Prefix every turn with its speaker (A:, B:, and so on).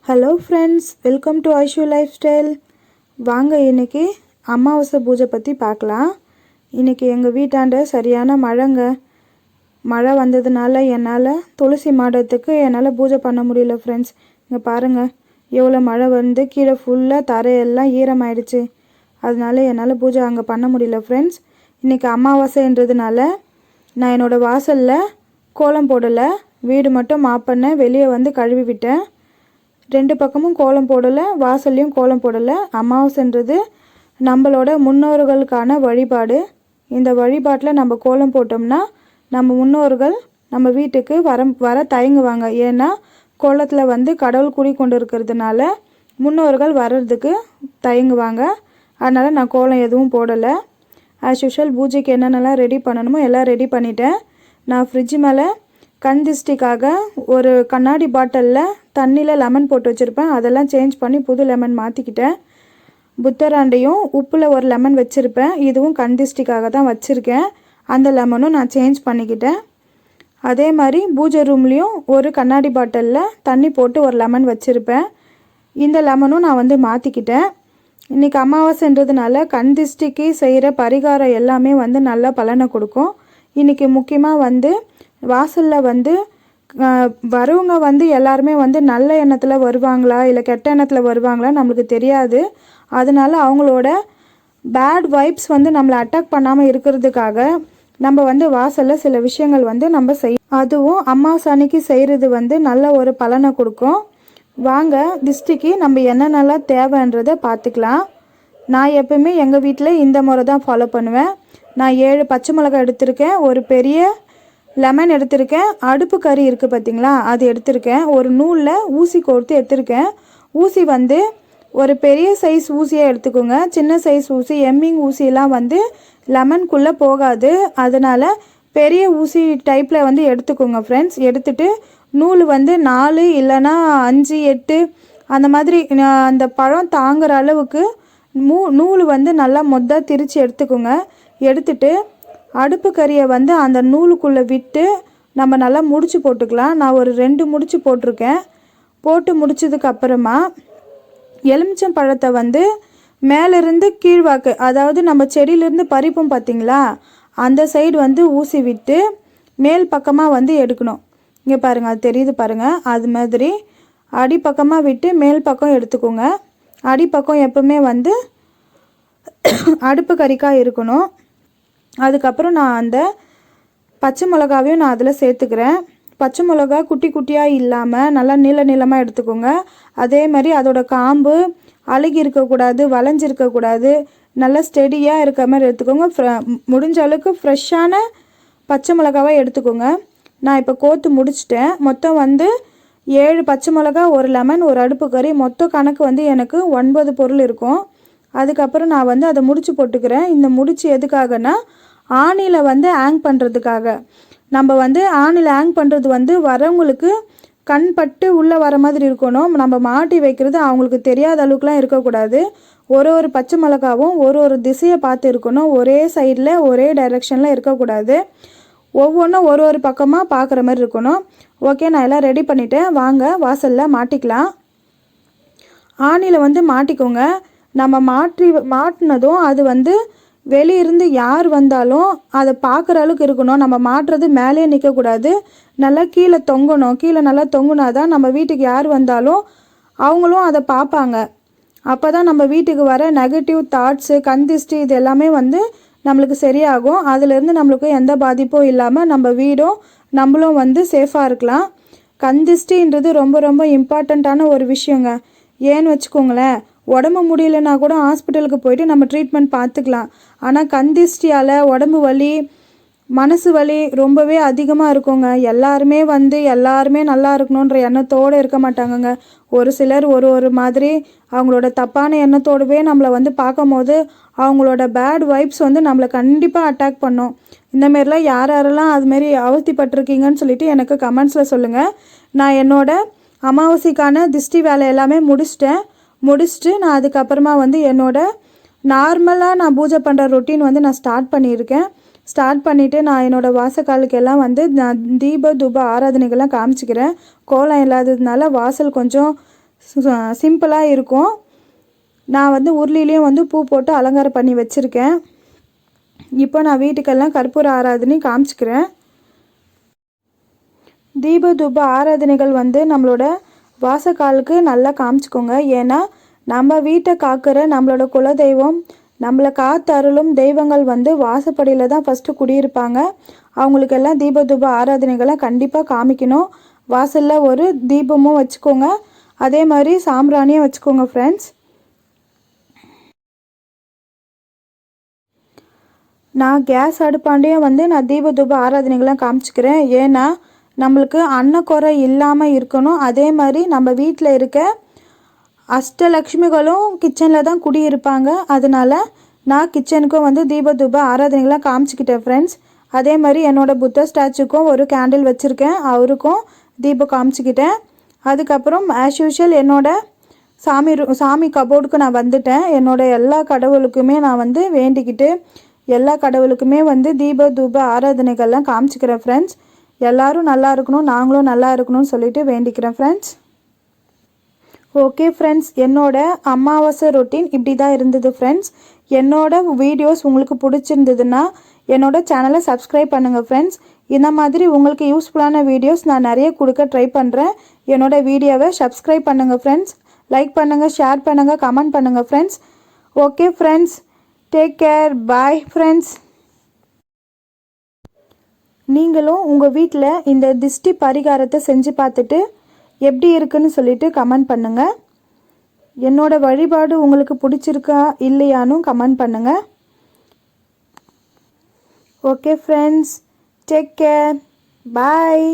A: Hello friends, welcome to Aishu life style. வாங்க இன்றைக்கி அமாவாசை பூஜை பற்றி பார்க்கலாம். இன்றைக்கி எங்கள் வீட்டாண்ட சரியான மழை வந்ததுனால என்னால் துளசி மாடத்துக்கு என்னால் பூஜை பண்ண முடியல ஃப்ரெண்ட்ஸ். இங்கே பாருங்கள், எவ்வளோ மழை வந்து கீழே ஃபுல்லாக தரையெல்லாம் ஈரமாயிடுச்சு. அதனால என்னால் பூஜை அங்கே பண்ண முடியல ஃப்ரெண்ட்ஸ். இன்றைக்கி அமாவாசைன்றதுனால நான் என்னோடய வாசலில் கோலம் போடலை, வீடு மட்டும் மாப் பண்ணேன், வெளியே வந்து கழுவி விட்டேன். ரெண்டு பக்கமும் கோலம் போடலை, வாசல்லையும் கோலம் போடலை. அமாவாசைன்றது நம்மளோட முன்னோர்களுக்கான வழிபாடு. இந்த வழிபாட்டில் நம்ம கோலம் போட்டோம்னா நம்ம முன்னோர்கள் நம்ம வீட்டுக்கு வர தயங்குவாங்க. ஏன்னா கோலத்தில் வந்து கடவுள் குடி கொண்டு இருக்கிறதுனால முன்னோர்கள் வர்றதுக்கு தயங்குவாங்க. அதனால் நான் கோலம் எதுவும் போடலை. ஆஸ் யூஷுவல் பூஜைக்கு என்னென்னலாம் ரெடி பண்ணணுமோ எல்லாம் ரெடி பண்ணிட்டேன். நான் ஃப்ரிட்ஜ் மேலே கண் திஷ்டிக்காக ஒரு கண்ணாடி பாட்டிலில் தண்ணியில் லெமன் போட்டு வச்சுருப்பேன். அதெல்லாம் சேஞ்ச் பண்ணி புது லெமன் மாற்றிக்கிட்டேன். புத்தராண்டையும் உப்பில் ஒரு லெமன் வச்சுருப்பேன். இதுவும் கண் திஷ்டிக்காக தான் வச்சுருக்கேன். அந்த லெமனும் நான் சேஞ்ச் பண்ணிக்கிட்டேன். அதே மாதிரி பூஜை ரூம்லேயும் ஒரு கண்ணாடி பாட்டிலில் தண்ணி போட்டு ஒரு லெமன் வச்சுருப்பேன். இந்த லெமனும் நான் வந்து மாற்றிக்கிட்டேன். இன்றைக்கி அமாவாசைன்றதுனால கண் திஷ்டிக்கு செய்கிற பரிகாரம் எல்லாமே வந்து நல்ல பலனை கொடுக்கும். இன்றைக்கி முக்கியமாக வந்து வாசலில் வந்து வரவங்க வந்து எல்லாருமே வந்து நல்ல எண்ணத்தில் வருவாங்களா இல்லை கெட்ட எண்ணத்தில் வருவாங்களா நம்மளுக்கு தெரியாது. அதனால அவங்களோட பேட் வைப்ஸ் வந்து நம்மளை அட்டாக் பண்ணாமல் இருக்கிறதுக்காக நம்ம வந்து வாசலில் சில விஷயங்கள் வந்து நம்ம அதுவும் அமாவாசை அன்னைக்கு செய்கிறது வந்து நல்ல ஒரு பலனை கொடுக்கும். வாங்க திஷ்டிக்கு நம்ம என்னென்னலாம் தேவைன்றதை பார்த்துக்கலாம். நான் எப்பவுமே எங்கள் வீட்டில் இந்த முறை தான் ஃபாலோ பண்ணுவேன். நான் 7 பச்சை மிளகாய் எடுத்திருக்கேன், ஒரு பெரிய லெமன் எடுத்திருக்கேன், அடுப்பு கறி இருக்குது பார்த்திங்களா, அது எடுத்திருக்கேன், ஒரு நூலில் ஊசி கோர்த்து எடுத்திருக்கேன். ஊசி வந்து ஒரு பெரிய சைஸ் ஊசியாக எடுத்துக்கோங்க. சின்ன சைஸ் ஊசி எம்மிங் ஊசியெல்லாம் வந்து லெமனுக்குள்ளே போகாது. அதனால் பெரிய ஊசி டைப்பில் வந்து எடுத்துக்கோங்க ஃப்ரெண்ட்ஸ். எடுத்துகிட்டு நூல் வந்து 4 இல்லைன்னா 5, 8 அந்த மாதிரி அந்த பழம் தாங்குகிற அளவுக்கு நூல் வந்து நல்லா மொத்தமாக திரித்து எடுத்துக்கோங்க. எடுத்துட்டு அடுப்பு கறியை வந்து அந்த நூலுக்குள்ளே விட்டு நம்ம நல்லா முடிச்சு போட்டுக்கலாம். நான் ஒரு 2 முடிச்சு போட்டிருக்கேன். போட்டு முடிச்சதுக்கப்புறமா எலுமிச்சம் பழத்தை வந்து மேலேருந்து கீழ்வாக்கு, அதாவது நம்ம செடியிலேருந்து பறிப்போம் பார்த்திங்களா, அந்த சைடு வந்து ஊசி விட்டு மேல் பக்கமாக வந்து எடுக்கணும். இங்கே பாருங்கள், அது தெரியுது பாருங்கள். அது மாதிரி அடிப்பக்கமாக விட்டு மேல் பக்கம் எடுத்துக்கோங்க. அடிப்பக்கம் எப்பவுமே வந்து அடுப்பு கறிக்காய் இருக்கணும். அதுக்கப்புறம் நான் அந்த பச்சை மிளகாவையும் நான் அதில் சேர்த்துக்கிறேன். பச்சை மிளகா குட்டி குட்டியாக இல்லாமல் நல்லா நீளமாக எடுத்துக்கோங்க. அதே மாதிரி அதோட காம்பு அழுகி இருக்கக்கூடாது, வளைஞ்சிருக்கக்கூடாது, நல்லா ஸ்டெடியாக இருக்க மாதிரி எடுத்துக்கோங்க. முடிஞ்ச அளவுக்கு ஃப்ரெஷ்ஷான பச்சை மிளகாவை எடுத்துக்கோங்க. நான் இப்போ கோத்து முடிச்சிட்டேன். மொத்தம் வந்து 7 பச்சை மிளகா, ஒரு லெமன், ஒரு அடுப்பு கறி, மொத்த கணக்கு வந்து எனக்கு 9 பொருள் இருக்கும். அதுக்கப்புறம் நான் வந்து அதை முடிச்சு போட்டுக்கிறேன். இந்த முடிச்சு எதுக்காகனா ஆணியில் வந்து ஹேங் பண்ணுறதுக்காக. நம்ம வந்து ஆணியில் ஹேங் பண்ணுறது வந்து வரவங்களுக்கு கண் பட்டு உள்ளே வர மாதிரி இருக்கணும். நம்ம மாட்டி வைக்கிறது அவங்களுக்கு தெரியாத அளவுக்குலாம் இருக்கக்கூடாது. ஒரு பச்சை மிளகாவும் ஒரு திசையை பார்த்து இருக்கணும். ஒரே சைடில் ஒரே டைரெக்ஷனில் இருக்கக்கூடாது. ஒவ்வொன்றும் ஒரு பக்கமாக பார்க்குற மாதிரி இருக்கணும். ஓகே, நான் எல்லாம் ரெடி பண்ணிவிட்டேன். வாங்க வாசலில் மாட்டிக்கலாம். ஆணியில் வந்து மாட்டிக்கோங்க. நம்ம மாட்டினதும் அது வந்து வெளியிருந்து யார் வந்தாலும் அதை பார்க்குற அளவுக்கு இருக்கணும். நம்ம மாட்டுறது மேலே நிற்கக்கூடாது, நல்லா கீழே தொங்கணும். கீழே நல்லா தொங்குனா தான் நம்ம வீட்டுக்கு யார் வந்தாலும் அவங்களும் அதை பார்ப்பாங்க. அப்போ தான் நம்ம வீட்டுக்கு வர நெகட்டிவ் தாட்ஸு, கந்திஷ்டி இது எல்லாமே வந்து நம்மளுக்கு சரியாகும். அதுலேருந்து நம்மளுக்கு எந்த பாதிப்பும் இல்லாமல் நம்ம வீடும் நம்மளும் வந்து சேஃபாக இருக்கலாம். கந்திஷ்டின்றது ரொம்ப ரொம்ப இம்பார்ட்டண்ட்டான ஒரு விஷயங்க. ஏன்னு வச்சுக்கோங்களேன், உடம்பு முடியலன்னா கூட ஹாஸ்பிட்டலுக்கு போயிட்டு நம்ம ட்ரீட்மெண்ட் பார்த்துக்கலாம். ஆனால் கந்திஷ்டியால் உடம்பு வலி, மனசு வலி ரொம்பவே அதிகமாக இருக்குங்க. எல்லாருமே நல்லா இருக்கணுன்ற எண்ணத்தோடு இருக்க மாட்டாங்கங்க. ஒரு சிலர் ஒரு மாதிரி அவங்களோட தப்பான எண்ணத்தோடவே நம்மளை வந்து பார்க்கும் போது அவங்களோட பேட் வைப்ஸ் வந்து நம்மளை கண்டிப்பாக அட்டாக் பண்ணும். இந்தமாரிலாம் யாரெல்லாம் அதுமாரி அவதிப்பட்டிருக்கீங்கன்னு சொல்லிட்டு எனக்கு கமெண்ட்ஸில் சொல்லுங்கள். நான் என்னோட அமாவாசைக்கான திஷ்டி வேலை எல்லாமே முடிச்சுட்டு நான் அதுக்கப்புறமா வந்து என்னோட நார்மலாக நான் பூஜை பண்ணுற ரொட்டீன் வந்து நான் ஸ்டார்ட் பண்ணிவிட்டு நான் என்னோடய வாசக்காலுக்கெல்லாம் வந்து நான் தூப ஆராதனைகள்லாம் காமிச்சிக்கிறேன். கோலம் இல்லாததுனால வாசல் கொஞ்சம் சிம்பிளாக இருக்கும். நான் வந்து உருளிலையும் வந்து பூ போட்டு அலங்காரம் பண்ணி வச்சுருக்கேன். இப்போ நான் வீட்டுக்கெல்லாம் கற்பூர ஆராதனை காமிச்சிக்கிறேன். தீப தூப ஆராதனைகள் வந்து நம்மளோட வாசக்காலுக்கு நல்லா காமிச்சிக்கோங்க. ஏன்னா நம்ம வீட்டை காக்கிற நம்மளோட குலதெய்வம், நம்மளை காத்து அருளும் தெய்வங்கள் வந்து வாசப்படியில் தான் ஃபஸ்ட்டு குடியிருப்பாங்க. அவங்களுக்கெல்லாம் தீப தூப ஆராதனைகளை கண்டிப்பாக காமிக்கணும். வாசலில் ஒரு தீபமும் வச்சுக்கோங்க, அதே மாதிரி சாம்பிராணியும் வச்சுக்கோங்க ஃப்ரெண்ட்ஸ். நான் கேஸ் அடுப்பாண்டையும் வந்து நான் தீப தூப ஆராதனைகள்லாம் காமிச்சிக்கிறேன். ஏன்னா நம்மளுக்கு அன்னக்குறை இல்லாமல் இருக்கணும். அதே மாதிரி நம்ம வீட்டில் இருக்க அஷ்டலக்ஷ்மிகளும் கிச்சனில் தான் குடியிருப்பாங்க. அதனால் நான் கிச்சனுக்கும் வந்து தீப தூப ஆராதனைகள்லாம் காமிச்சிக்கிட்டேன் ஃப்ரெண்ட்ஸ். அதே மாதிரி என்னோடய புத்த ஸ்டாச்சுக்கும் ஒரு கேண்டில் வச்சுருக்கேன், அவருக்கும் தீபம் காமிச்சிக்கிட்டேன். அதுக்கப்புறம் ஆஸ் யூஷுவல் என்னோடய சாமி கபோர்டுக்கு நான் வந்துட்டேன். என்னோடய எல்லா கடவுளுக்குமே நான் வந்து வேண்டிக்கிட்டு எல்லா கடவுளுக்குமே வந்து தீப தூப ஆராதனைகள்லாம் காமிச்சிக்கிறேன் ஃப்ரெண்ட்ஸ். எல்லோரும் நல்லா இருக்கணும், நாங்களும் நல்லா இருக்கணும்னு சொல்லிட்டு வேண்டிக்கிறேன் ஃப்ரெண்ட்ஸ். ஓகே ஃப்ரெண்ட்ஸ், என்னோட அமாவாசை ரொட்டீன் இப்படி தான் இருந்தது ஃப்ரெண்ட்ஸ். என்னோட வீடியோஸ் உங்களுக்கு பிடிச்சிருந்ததுன்னா என்னோட சேனலை சப்ஸ்கிரைப் பண்ணுங்கள் ஃப்ரெண்ட்ஸ். இந்த மாதிரி உங்களுக்கு யூஸ்ஃபுல்லான வீடியோஸ் நான் நிறைய கொடுக்க ட்ரை பண்ணுறேன். என்னோடய வீடியோவை சப்ஸ்கிரைப் பண்ணுங்கள் ஃப்ரெண்ட்ஸ். லைக் பண்ணுங்கள், ஷேர் பண்ணுங்கள், கமெண்ட் பண்ணுங்கள் friends. Okay friends, take care, bye friends. நீங்களும் உங்கள் வீட்டில் இந்த திஷ்டி பரிகாரத்தை செஞ்சு பார்த்துட்டு எப்படி இருக்குன்னு சொல்லிட்டு கமெண்ட் பண்ணுங்கள். என்னோடய வழிபாடு உங்களுக்கு பிடிச்சிருக்கா இல்லையானும் கமெண்ட் பண்ணுங்கள். ஓகே ஃப்ரெண்ட்ஸ், டேக் கேர், பாய்.